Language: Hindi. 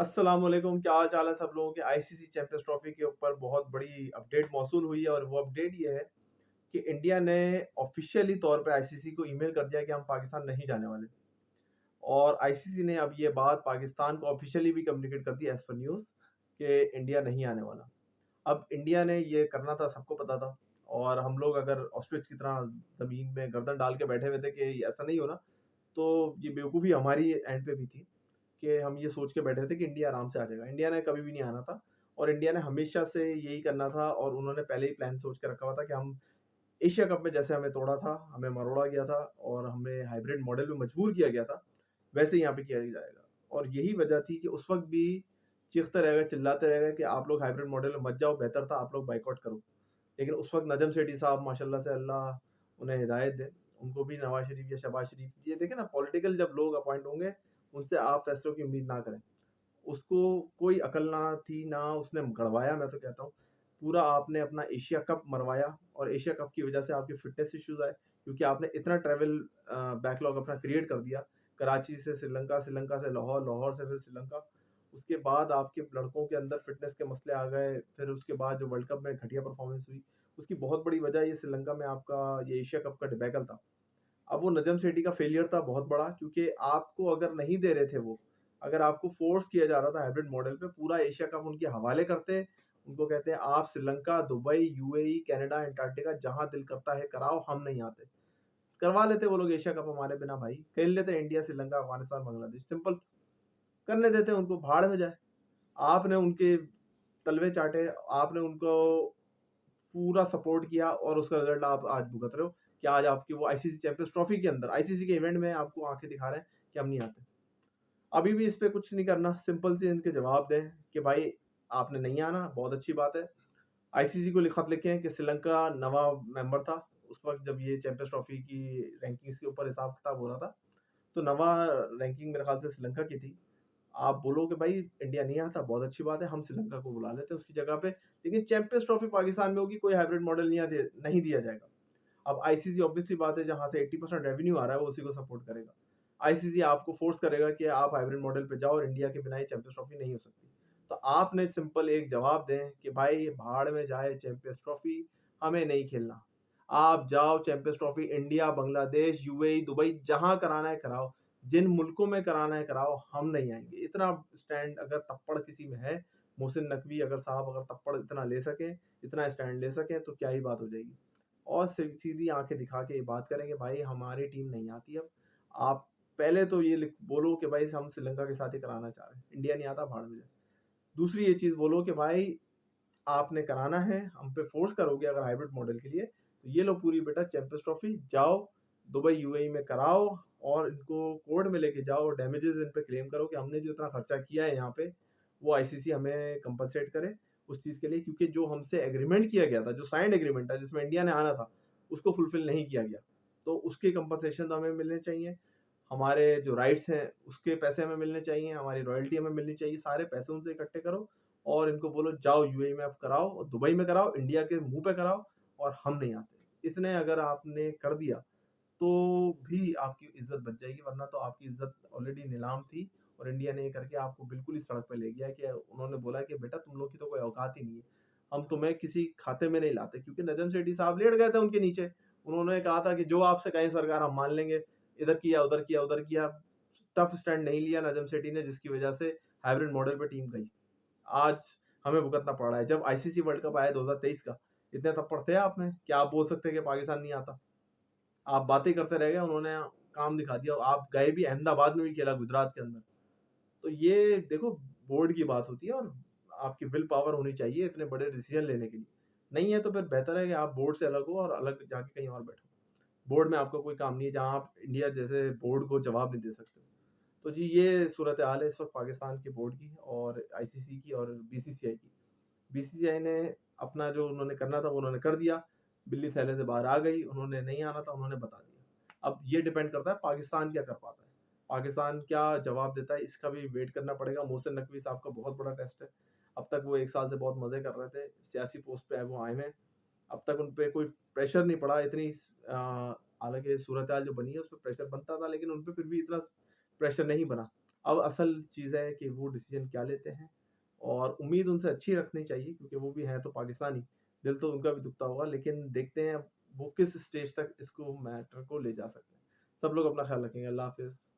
अस्सलाम वालेकुम, क्या हाल चाल है सब लोगों के। आईसीसी चैंपियंस ट्रॉफी के ऊपर बहुत बड़ी अपडेट मौसूल हुई है और वो अपडेट ये है कि इंडिया ने ऑफिशियली तौर पे आईसीसी को ईमेल कर दिया कि हम पाकिस्तान नहीं जाने वाले। और आईसीसी ने अब ये बात पाकिस्तान को ऑफिशियली भी कम्युनिकेट कर दी एज पर न्यूज़ कि इंडिया नहीं आने वाला। अब इंडिया ने ये करना था, सबको पता था। और हम लोग अगर ऑस्ट्रिच की तरह ज़मीन में गर्दन डाल के बैठे हुए थे कि ऐसा नहीं होना, तो ये बेवकूफ़ी हमारी एंड पे भी थी कि हम ये सोच के बैठे थे कि इंडिया आराम से आ जाएगा। इंडिया ने कभी भी नहीं आना था और इंडिया ने हमेशा से यही करना था और उन्होंने पहले ही प्लान सोच के रखा हुआ था कि हम एशिया कप में जैसे हमें तोड़ा था, हमें मरोड़ा गया था और हमें हाइब्रिड मॉडल में मजबूर किया गया था, वैसे ही यहाँ पे किया जाएगा। और यही वजह थी कि उस वक़्त भी चीखते रह गए, चिल्लाते रह गए कि आप लोग हाइब्रिड मॉडल में मत जाओ, बेहतर था आप लोग बायकॉट करो। लेकिन उस वक़्त नजम सेठी साहब माशाल्लाह से अल्लाह उन्हें हिदायत दे, उनको भी नवाज़ शरीफ या शहबाज शरीफ, ये देखें ना पॉलिटिकल जब लोग अपॉइंट होंगे, उनसे आप फैसलों की उम्मीद ना करें। उसको कोई अकल ना थी, ना उसने गड़वाया, मैं तो कहता हूँ। पूरा आपने अपना एशिया कप मरवाया और एशिया कप की वजह से आपके फिटनेस इश्यूज़ आए क्योंकि आपने इतना ट्रैवल बैकलॉग अपना क्रिएट कर दिया। कराची से श्रीलंका, श्रीलंका से लाहौर, लाहौर से फिर श्रीलंका। उसके बाद आपके लड़कों के अंदर फिटनेस के मसले आ गए। फिर उसके बाद जो वर्ल्ड कप में घटिया परफॉर्मेंस हुई, उसकी बहुत बड़ी वजह ये श्रीलंका में आपका ये एशिया कप का डिबैकल था। अब वो नजम सेठी का फेलियर था बहुत बड़ा क्योंकि आपको अगर नहीं दे रहे थे वो, अगर आपको फोर्स किया जा रहा था हाइब्रिड मॉडल पे, पूरा एशिया कप उनके हवाले करते। उनको कहते हैं आप Sri Lanka, Dubai, UAE, Canada, Antarctica जहां दिल करता है कराओ, हम नहीं आते। करवा लेते वो लोग एशिया कप हमारे बिना भाई, खेल लेते इंडिया, श्रीलंका, अफगानिस्तान, बांग्लादेश, सिंपल। करने देते उनको, भाड़ में जाए। आपने उनके तलवे चाटे, आपने उनको पूरा सपोर्ट किया और उसका रिजल्ट आप आज भुगत रहे हो कि आज आपकी वो आईसीसी चैंपियंस ट्रॉफी के अंदर, आईसीसी के इवेंट में आपको आंखें दिखा रहे हैं कि हम नहीं आते। अभी भी इस पे कुछ नहीं करना, सिंपल से इनके जवाब दें कि भाई आपने नहीं आना, बहुत अच्छी बात है। आईसीसी को खत लिखें कि श्रीलंका नवा मेंबर था उस वक्त जब ये चैंपियंस ट्रॉफी की रैंकिंग्स के ऊपर हिसाब किताब हो रहा था, तो नवा रैंकिंग मेरे ख्याल से श्रीलंका की थी। आप बोलो कि भाई इंडिया नहीं आता, बहुत अच्छी बात है, हम श्रीलंका को बुला लेते हैं उसकी जगह पे, लेकिन चैंपियंस ट्रॉफी पाकिस्तान में होगी, कोई हाइब्रिड मॉडल नहीं दिया जाएगा। अब आईसीसी ऑब्वियसली बात है, जहां से 80% रेवेन्यू आ रहा है वो उसी को सपोर्ट करेगा। आईसीसी आपको फोर्स करेगा कि आप हाइब्रिड मॉडल पे जाओ और इंडिया के बिना ही चैंपियंस ट्रॉफी नहीं हो सकती। तो आपने सिंपल एक जवाब दें कि भाई भाड़ में जाए चैंपियंस ट्रॉफी, हमें नहीं खेलना। आप जाओ champions trophy India, Bangladesh, UAE, Dubai, जहां कराना है कराओ, जिन मुल्कों में कराना है कराओ, हम नहीं आएंगे। इतना स्टैंड अगर तप्पड़ किसी में है, मोहसिन नकवी अगर साहब अगर तप्पड़ इतना ले सके, इतना स्टैंड ले सके, तो क्या ही बात हो जाएगी। और सीधी आंखें दिखा के ये बात करेंगे भाई हमारी टीम नहीं आती अब। आप पहले तो ये बोलो कि भाई हम श्रीलंका के साथ ही कराना चाह रहे हैं, इंडिया नहीं आता, भाड़ में जाए। दूसरी ये चीज बोलो कि भाई आपने कराना है, हम पे फोर्स करोगे अगर हाइब्रिड मॉडल के लिए, तो ये लो पूरी बेटा चैंपियंस ट्रॉफी, जाओ दुबई, यूएई में कराओ और इनको कोर्ट में लेके जाओ, डैमेजेस इन पे क्लेम करो कि हमने जो इतना खर्चा किया है यहाँ पे, वो आईसीसी हमें कंपनसेट करे उस चीज के लिए, क्योंकि जो हमसे एग्रीमेंट किया गया था, जो साइंड एग्रीमेंट था जिसमें इंडिया ने आना था, उसको फुलफिल नहीं किया गया। तो उसके कंपनसेशन तो हमें मिलने चाहिए। हमारे जो राइट्स हैं उसके पैसे हमें मिलने चाहिए, हमारी रॉयल्टी हमें मिलनी चाहिए। सारे पैसे उनसे इकट्ठे करो और इनको बोलो जाओ यूएई में आप कराओ और दुबई में कराओ, इंडिया के मुंह पे कराओ, और हम नहीं आते। इतने अगर आपने कर दिया तो भी आपकी इज्जत बच जाएगी, वरना तो आपकी इज्जत ऑलरेडी नीलाम थी। और इंडिया ने ये करके आपको बिल्कुल इस सड़क पे ले गया कि उन्होंने बोला कि बेटा तुम लोग की तो कोई औकात ही नहीं है, हम तुम्हें किसी खाते में नहीं लाते। क्योंकि नजम सेठी साहब लेट गए थे उनके नीचे, उन्होंने कहा था कि जो आपसे कहें सरकार हम मान लेंगे, इधर किया उधर किया उधर किया, टफ स्टैंड नहीं लिया नजम सेठी ने, जिसकी वजह से हाइब्रिड मॉडल पे टीम गई। आज हमें भुगतना पड़ रहा है। जब आईसीसी वर्ल्ड कप आया 2023 का, इतने थप्पड़ थे आप में, क्या आप बोल सकते हैं कि पाकिस्तान नहीं आता? आप बातें करते रह गए, उन्होंने काम दिखा दिया। आप गए भी, अहमदाबाद में भी खेला, गुजरात के अंदर। तो ये देखो, बोर्ड की बात होती है और आपकी विल पावर होनी चाहिए इतने बड़े डिसीजन लेने के लिए। नहीं है तो फिर बेहतर है कि आप बोर्ड से अलग हो और अलग जाके कहीं और बैठो। बोर्ड में आपका कोई काम नहीं है जहां आप इंडिया जैसे बोर्ड को जवाब नहीं दे सकते। तो जी ये सूरत हाल है इस वक्त पाकिस्तान के बोर्ड की और आईसीसी की और बीसीसीआई की। बीसीसीआई ने अपना जो उन्होंने करना था वो उन्होंने कर दिया, बिल्ली थैले से बाहर आ गई, उन्होंने नहीं आना था, उन्होंने बता दिया। अब ये डिपेंड करता है पाकिस्तान क्या कर पाता है, पाकिस्तान क्या जवाब देता है, इसका भी वेट करना पड़ेगा। मोहसिन नकवी साहब का बहुत बड़ा टेस्ट है। अब तक वो 1 साल से बहुत मजे कर रहे थे, सियासी पोस्ट पे वो आए हैं। अब तक उन पे कोई प्रेशर नहीं पड़ा इतनी, हालांकि सूरत हाल जो बनी है उस पर प्रेशर बनता था, लेकिन उन पे फिर भी इतना प्रेशर नहीं बना। अब असल चीज़ है कि वो डिसीज़न क्या लेते हैं और उम्मीद उनसे अच्छी रखनी चाहिए क्योंकि वो भी हैं तो पाकिस्तानी, दिल तो उनका भी दुखता होगा लेकिन देखते हैं वो किस स्टेज तक इसको मैटर को ले जा सकते हैं। सब लोग अपना ख़्याल रखेंगे। अल्लाह हाफ़िज़।